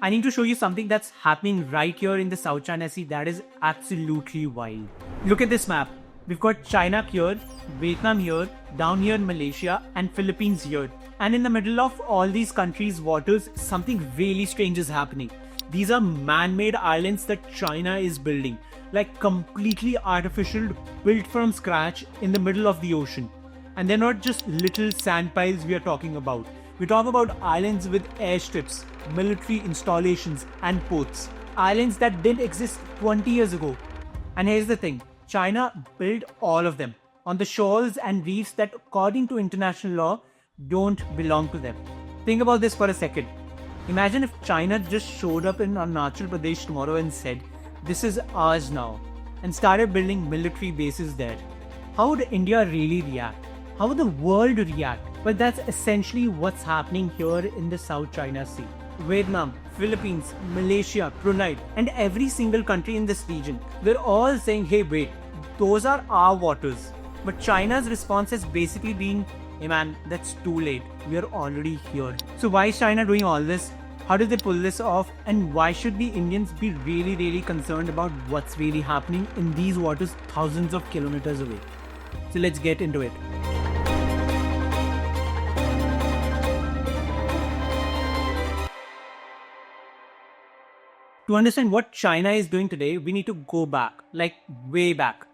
I need to show you something that's happening right here in the South China Sea that is absolutely wild. Look at this map. We've got China here, Vietnam here, down here in Malaysia, and Philippines here. And in the middle of all these countries' waters, something really strange is happening. These are man-made islands that China is building, like completely artificial, built from scratch in the middle of the ocean. And they're not just little sand piles we are talking about. We talk about islands with airstrips, military installations, and ports. Islands that didn't exist 20 years ago. And here's the thing, China built all of them on the shores and reefs that, according to international law, don't belong to them. Think about this for a second. Imagine if China just showed up in Arunachal Pradesh tomorrow and said, "This is ours now," and started building military bases there. How would India really react? How would the world react? But that's essentially what's happening here in the South China Sea. Vietnam, Philippines, Malaysia, Brunei, and every single country in this region, they're all saying, "Hey, wait, those are our waters." But China's response has basically been, "Hey man, that's too late. We are already here." So why is China doing all this? How did they pull this off? And why should we Indians be really concerned about what's really happening in these waters thousands of kilometers away? So let's get into it. To understand what China is doing today, we need to go back, like way back.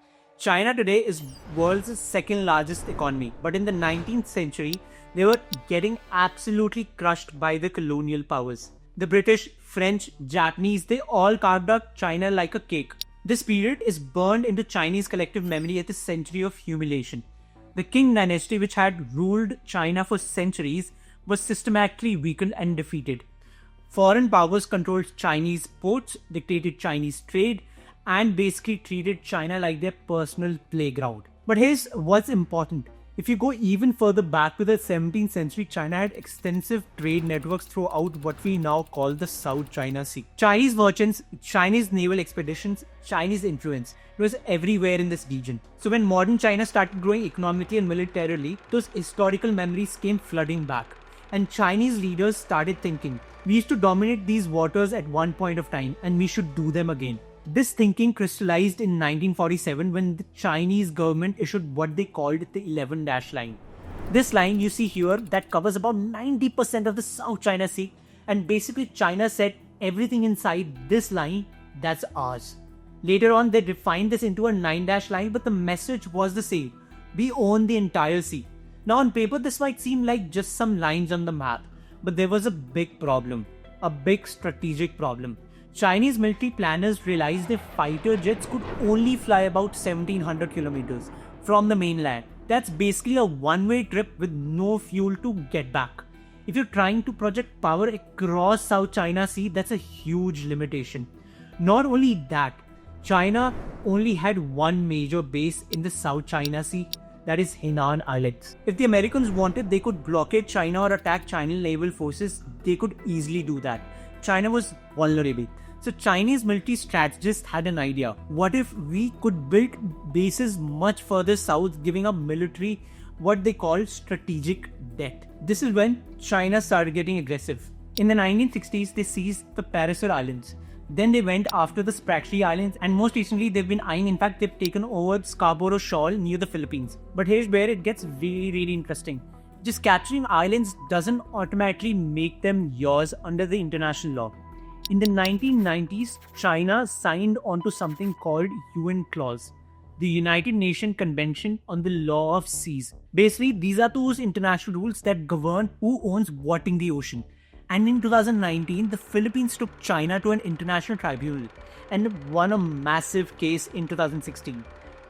China today is world's second largest economy, but in the 19th century, they were getting absolutely crushed by the colonial powers. The British, French, Japanese, they all carved up China like a cake. This period is burned into Chinese collective memory as a century of humiliation. The Qing dynasty, which had ruled China for centuries, was systematically weakened and defeated. Foreign powers controlled Chinese ports, dictated Chinese trade, and basically treated China like their personal playground. But here's what's important. If you go even further back to the 17th century, China had extensive trade networks throughout what we now call the South China Sea. Chinese merchants, Chinese naval expeditions, Chinese influence. It was everywhere in this region. So when modern China started growing economically and militarily, those historical memories came flooding back. And Chinese leaders started thinking, we used to dominate these waters at one point of time and we should do them again. This thinking crystallized in 1947 when the Chinese government issued what they called the 11-dash line. This line you see here that covers about 90% of the South China Sea, and basically China said everything inside this line, that's ours. Later on they refined this into a 9-dash line, but the message was the same. We own the entire sea. Now on paper this might seem like just some lines on the map, but there was a big problem, a big strategic problem. Chinese military planners realized their fighter jets could only fly about 1700 kilometers from the mainland. That's basically a one-way trip with no fuel to get back. If you're trying to project power across South China Sea, that's a huge limitation. Not only that, China only had one major base in the South China Sea, that is Hainan Islands. If the Americans wanted, they could blockade China or attack Chinese naval forces. They could easily do that. China was vulnerable. So Chinese military strategists had an idea. What if we could build bases much further south, giving up military what they call strategic debt? This is when China started getting aggressive. In the 1960s, they seized the Paracel Islands. Then they went after the Spratly Islands, and most recently they've been eyeing, in fact they've taken over Scarborough Shoal near the Philippines. But here's where it gets really interesting. Just capturing islands doesn't automatically make them yours under the international law. In the 1990s, China signed onto something called UN Clause, the United Nations Convention on the Law of Seas. Basically, these are those international rules that govern who owns what in the ocean. And in 2019, the Philippines took China to an international tribunal and won a massive case in 2016.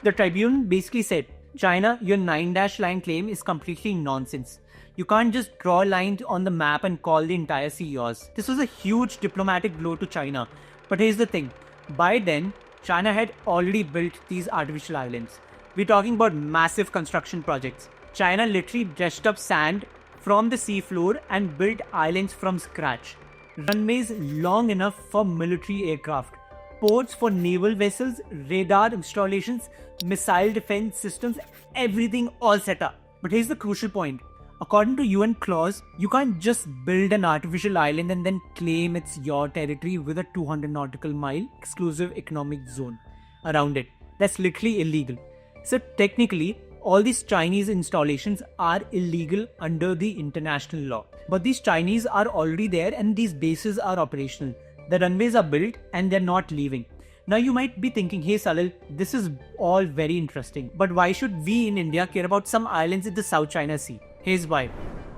The tribunal basically said, China, your 9-dash line claim is completely nonsense. You can't just draw lines on the map and call the entire sea yours. This was a huge diplomatic blow to China. But here's the thing. By then, China had already built these artificial islands. We're talking about massive construction projects. China literally dredged up sand from the seafloor and built islands from scratch. Runways long enough for military aircraft. Ports for naval vessels, radar installations, missile defense systems, everything all set up. But here's the crucial point. According to UN clause, you can't just build an artificial island and then claim it's your territory with a 200 nautical mile exclusive economic zone around it. That's literally illegal. So technically, all these Chinese installations are illegal under the international law. But these Chinese are already there and these bases are operational. The runways are built and they're not leaving. Now you might be thinking, hey Salil, this is all very interesting, but why should we in India care about some islands in the South China Sea? Here's why.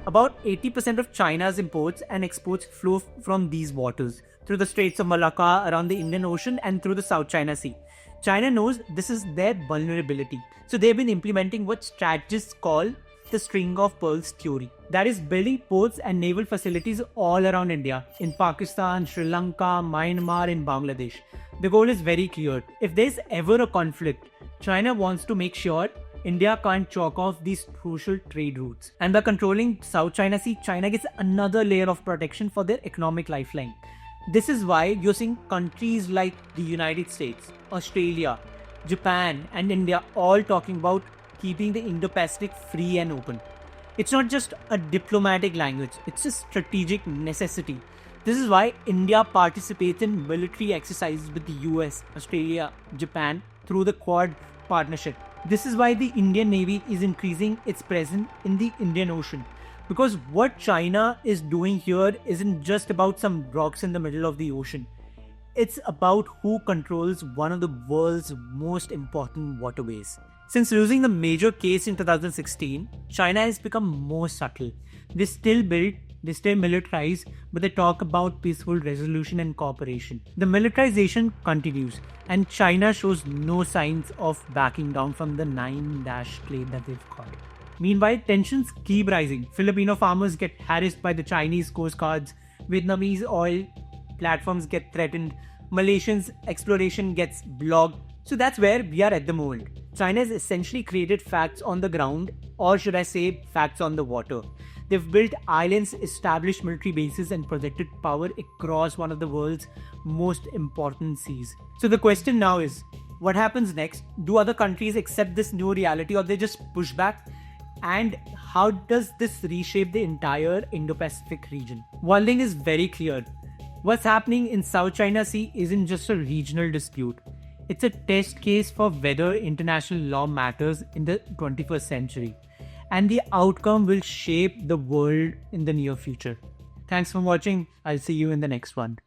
About 80% of China's imports and exports flow from these waters, through the Straits of Malacca, around the Indian Ocean and through the South China Sea. China knows this is their vulnerability. So they've been implementing what strategists call the string of pearls theory. That is building ports and naval facilities all around India, in Pakistan, Sri Lanka, Myanmar and Bangladesh. The goal is very clear. If there's ever a conflict, China wants to make sure India can't chalk off these crucial trade routes. And by controlling South China Sea, China gets another layer of protection for their economic lifeline. This is why you're seeing countries like the United States, Australia, Japan and India all talking about keeping the Indo-Pacific free and open. It's not just a diplomatic language, it's a strategic necessity. This is why India participates in military exercises with the US, Australia, Japan through the Quad partnership. This is why the Indian Navy is increasing its presence in the Indian Ocean. Because what China is doing here isn't just about some rocks in the middle of the ocean. It's about who controls one of the world's most important waterways. Since losing the major case in 2016, China has become more subtle. They still build, they still militarize, but they talk about peaceful resolution and cooperation. The militarization continues, and China shows no signs of backing down from the 9-dash plate that they've got. Meanwhile, tensions keep rising. Filipino farmers get harassed by the Chinese coast guards, Vietnamese oil platforms get threatened, Malaysians' exploration gets blocked. So that's where we are at the moment. China has essentially created facts on the ground, or should I say, facts on the water. They've built islands, established military bases, and projected power across one of the world's most important seas. So the question now is, what happens next? Do other countries accept this new reality or they just push back? And how does this reshape the entire Indo-Pacific region? One thing is very clear. What's happening in South China Sea isn't just a regional dispute. It's a test case for whether international law matters in the 21st century. And the outcome will shape the world in the near future. Thanks for watching. I'll see you in the next one.